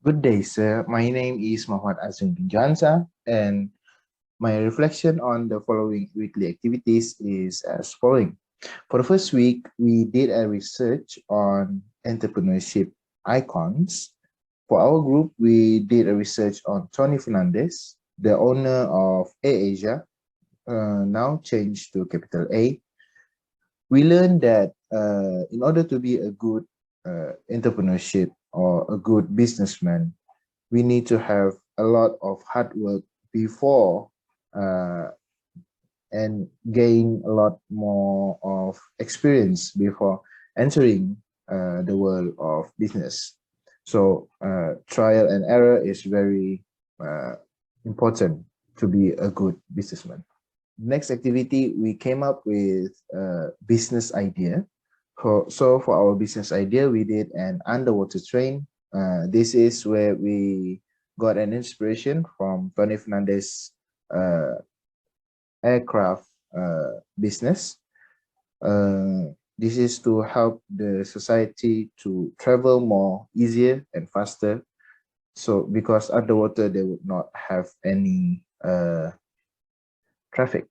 Good day, sir. My name is Muhammad Azim bin Jansa, and my reflection on the following weekly activities is as following. For the first week, we did a research on entrepreneurship icons. For our group, we did a research on Tony Fernandez, the owner of AirAsia, now changed to capital A. We learned that in order to be a good entrepreneurship or a good businessman, we need to have a lot of hard work before uh, and gain a lot more of experience before entering the world of business. So trial and error is very important to be a good businessman. Next activity, we came up with a business idea. So for our business idea, we did an underwater train. This is where we got an inspiration from Tony Fernandez aircraft business. This is to help the society to travel more easier and faster. So because underwater, they would not have any traffic.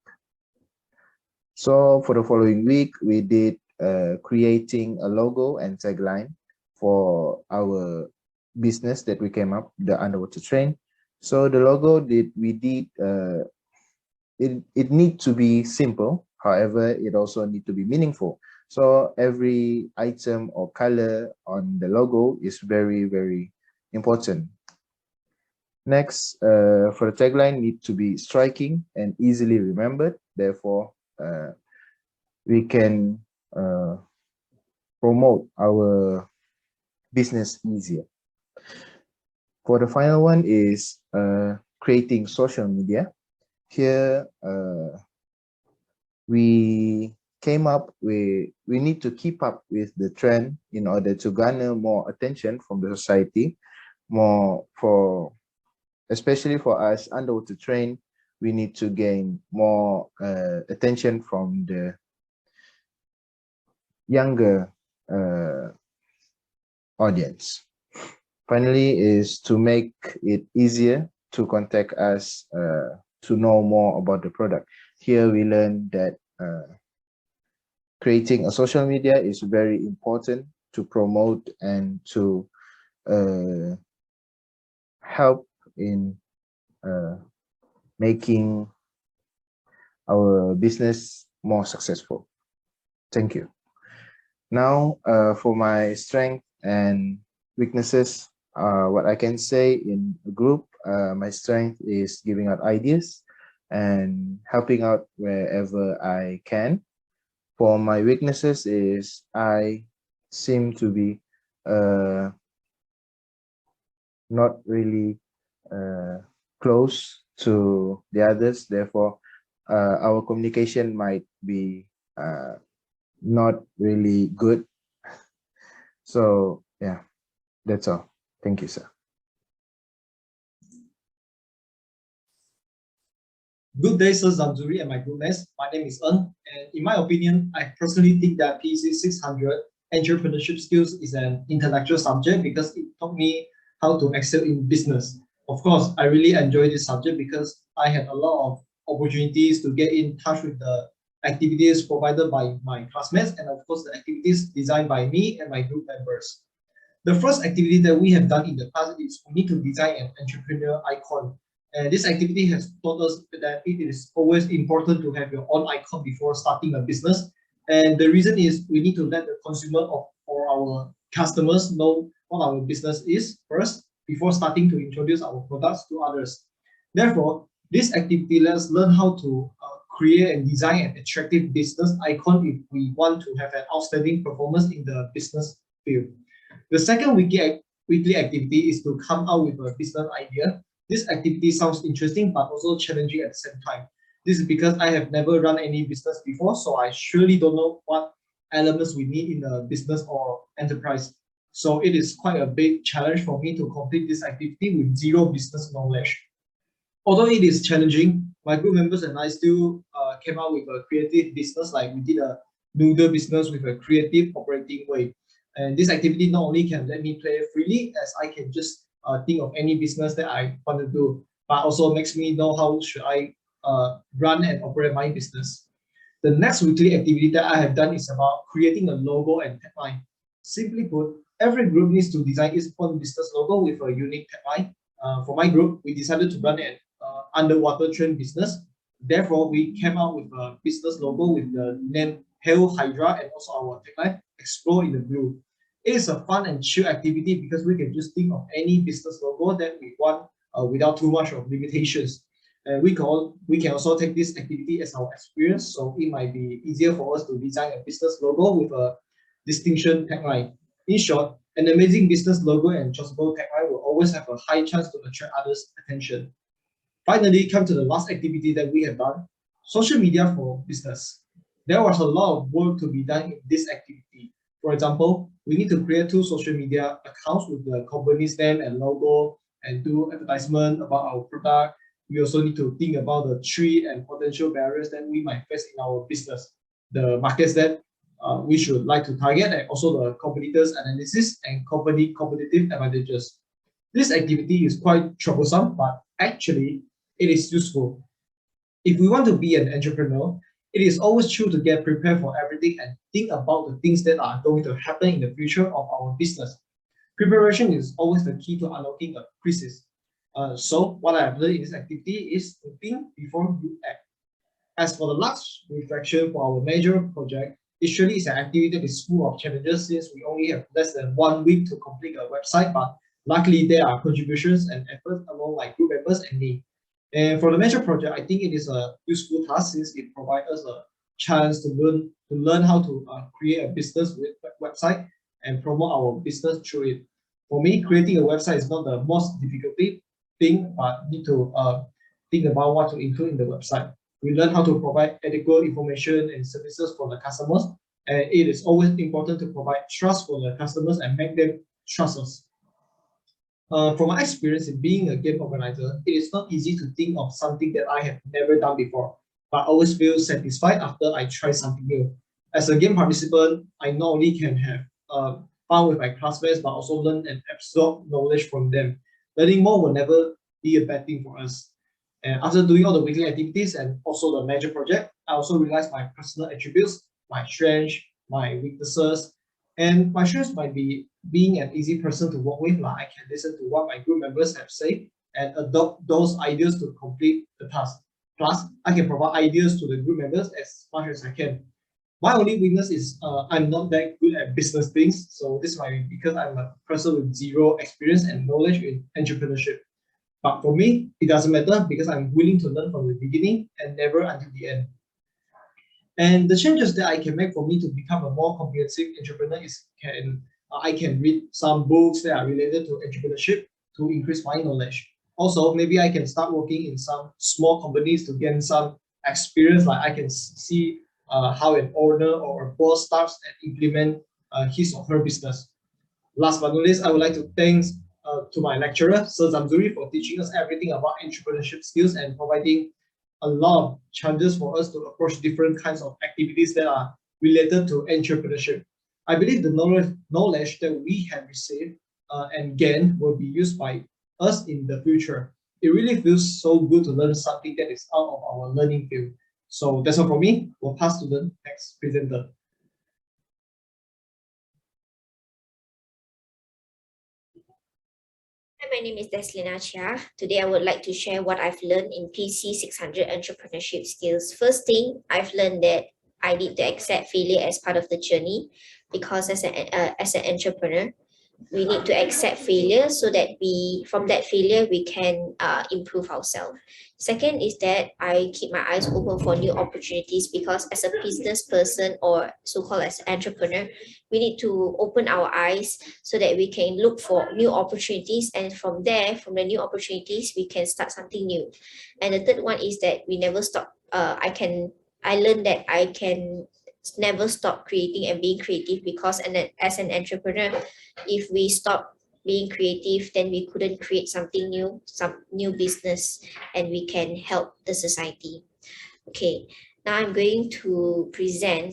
So for the following week, we did creating a logo and tagline for our business that we came up, the underwater train. So the logo it need to be simple. However, it also need to be meaningful. So every item or color on the logo is very, very important. Next, for the tagline, need to be striking and easily remembered. Therefore, we can promote our business easier. For the final one is creating social media. Here, we came up with, we need to keep up with the trend in order to garner more attention from the society, more for, especially for us underwater train, we need to gain more attention from the younger audience. Finally, is to make it easier to contact us to know more about the product. Here we learn that creating a social media is very important to promote and to help in making our business more successful. Thank you. Now, for my strength and weaknesses, what I can say in a group, my strength is giving out ideas and helping out wherever I can. For my weaknesses is I seem to be not really close to the others. Therefore, our communication might be not really good. So yeah, that's all. Thank you, sir. Good day, Sir Zamzuri and my groupmates. My name is En, and in my opinion, I personally think that PC 600 entrepreneurship skills is an intellectual subject because it taught me how to excel in business. Of course, I really enjoy this subject because I had a lot of opportunities to get in touch with the activities provided by my classmates and of course the activities designed by me and my group members. The first activity that we have done in the past is we need to design an entrepreneur icon. And this activity has taught us that it is always important to have your own icon before starting a business. And the reason is we need to let the consumer or our customers know what our business is first before starting to introduce our products to others. Therefore, this activity lets us learn how to create and design an attractive business icon if we want to have an outstanding performance in the business field. The second weekly activity is to come out with a business idea. This activity sounds interesting but also challenging at the same time. This is because I have never run any business before, so I surely don't know what elements we need in a business or enterprise. So it is quite a big challenge for me to complete this activity with zero business knowledge. Although it is challenging, my group members and I still came out with a creative business, like we did a noodle business with a creative operating way. And this activity not only can let me play freely, as I can just think of any business that I want to do, but also makes me know how should I run and operate my business. The next weekly activity that I have done is about creating a logo and tagline. Simply put, every group needs to design its own business logo with a unique tagline. For my group, we decided to run an underwater train business. Therefore, we came out with a business logo with the name Hail Hydra and also our tagline, Explore in the Blue. It is a fun and chill activity because we can just think of any business logo that we want without too much of limitations. And we can also take this activity as our experience, so it might be easier for us to design a business logo with a distinction tagline. In short, an amazing business logo and trustable tagline will always have a high chance to attract others' attention. Finally, come to the last activity that we have done, social media for business. There was a lot of work to be done in this activity. For example, we need to create 2 social media accounts with the company's name and logo and do advertisement about our product. We also need to think about the 3 and potential barriers that we might face in our business, the markets that we should like to target, and also the competitors analysis and company competitive advantages. This activity is quite troublesome, but actually it is useful. If we want to be an entrepreneur, it is always true to get prepared for everything and think about the things that are going to happen in the future of our business. Preparation is always the key to unlocking a crisis. So what I have learned in this activity is to think before you act. As for the last reflection for our major project, it surely is an activity that is full of challenges since we only have less than 1 week to complete a website, but luckily there are contributions and efforts among my group members and me. And for the major project, I think it is a useful task since it provides us a chance to learn how to create a business website and promote our business through it. For me, creating a website is not the most difficult thing, but need to think about what to include in the website. We learn how to provide adequate information and services for the customers, and it is always important to provide trust for the customers and make them trust us. From my experience in being a game organizer, it is not easy to think of something that I have never done before, but always feel satisfied after I try something new. As a game participant, I not only can have fun with my classmates, but also learn and absorb knowledge from them. Learning more will never be a bad thing for us. And after doing all the weekly activities and also the major project, I also realized my personal attributes, my strengths, my weaknesses, and my strengths might be being an easy person to work with. Like I can listen to what my group members have said and adopt those ideas to complete the task. Plus, I can provide ideas to the group members as much as I can. My only weakness is I'm not that good at business things. So this might be because I'm a person with zero experience and knowledge in entrepreneurship. But for me, it doesn't matter because I'm willing to learn from the beginning and never until the end. And the changes that I can make for me to become a more comprehensive entrepreneur is I can read some books that are related to entrepreneurship to increase my knowledge. Also, maybe I can start working in some small companies to gain some experience. Like I can see how an owner or a boss starts and implement his or her business. Last but not least, I would like to thank to my lecturer, Sir Zamzuri, for teaching us everything about entrepreneurship skills and providing a lot of chances for us to approach different kinds of activities that are related to entrepreneurship. I believe the knowledge that we have received and gained will be used by us in the future. It really feels so good to learn something that is out of our learning field. So that's all from me. We'll pass to the next presenter. Hi, my name is Deslina Chia. Today I would like to share what I've learned in PC 600 entrepreneurship skills. First thing, I've learned that I need to accept failure as part of the journey because as an entrepreneur, we need to accept failure so that from that failure we can improve ourselves. Second is that I keep my eyes open for new opportunities because as a business person or so-called as an entrepreneur, we need to open our eyes so that we can look for new opportunities, and from there, from the new opportunities, we can start something new. And the third one is that we never stop. I learned that I can never stop creating and being creative because as an entrepreneur, if we stop being creative, then we couldn't create something new, some new business, and we can help the society. Okay. Now I'm going to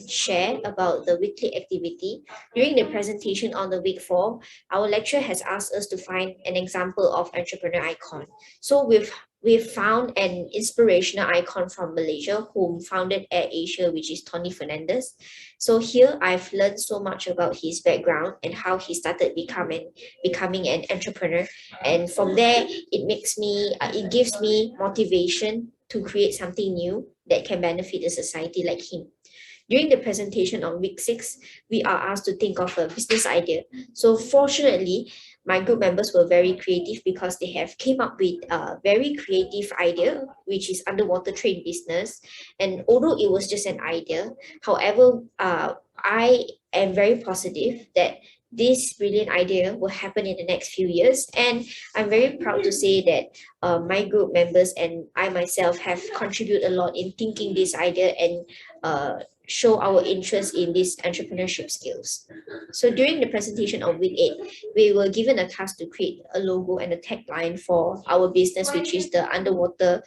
share about the weekly activity. During the presentation on the week 4, our lecturer has asked us to find an example of entrepreneur icon. So we've found an inspirational icon from Malaysia whom founded Air Asia, which is Tony Fernandez. So here I've learned so much about his background and how he started becoming an entrepreneur. And from there, it gives me motivation to create something new that can benefit the society like him. During the presentation on week 6, we are asked to think of a business idea. So fortunately, my group members were very creative because they have came up with a very creative idea, which is underwater train business. And although it was just an idea, however, I am very positive that this brilliant idea will happen in the next few years. And I'm very proud to say that my group members and I myself have contributed a lot in thinking this idea and show our interest in these entrepreneurship skills. So during the presentation of week 8, we were given a task to create a logo and a tagline for our business, which is the underwater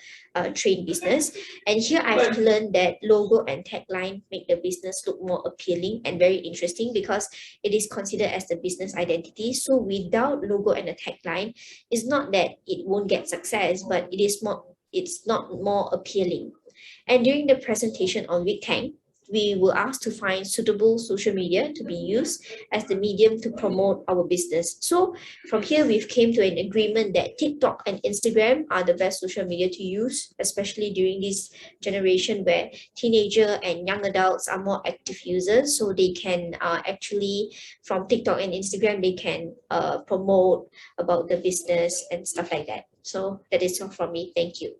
train business. And here I've learned that logo and tagline make the business look more appealing and very interesting because it is considered as the business identity. So without logo and a tagline, it's not that it won't get success, but it's not more appealing. And during the presentation on week 10, we were asked to find suitable social media to be used as the medium to promote our business. So from here, we've came to an agreement that TikTok and Instagram are the best social media to use, especially during this generation where teenager and young adults are more active users. So they can actually, from TikTok and Instagram, they can promote about the business and stuff like that. So that is all from me. Thank you.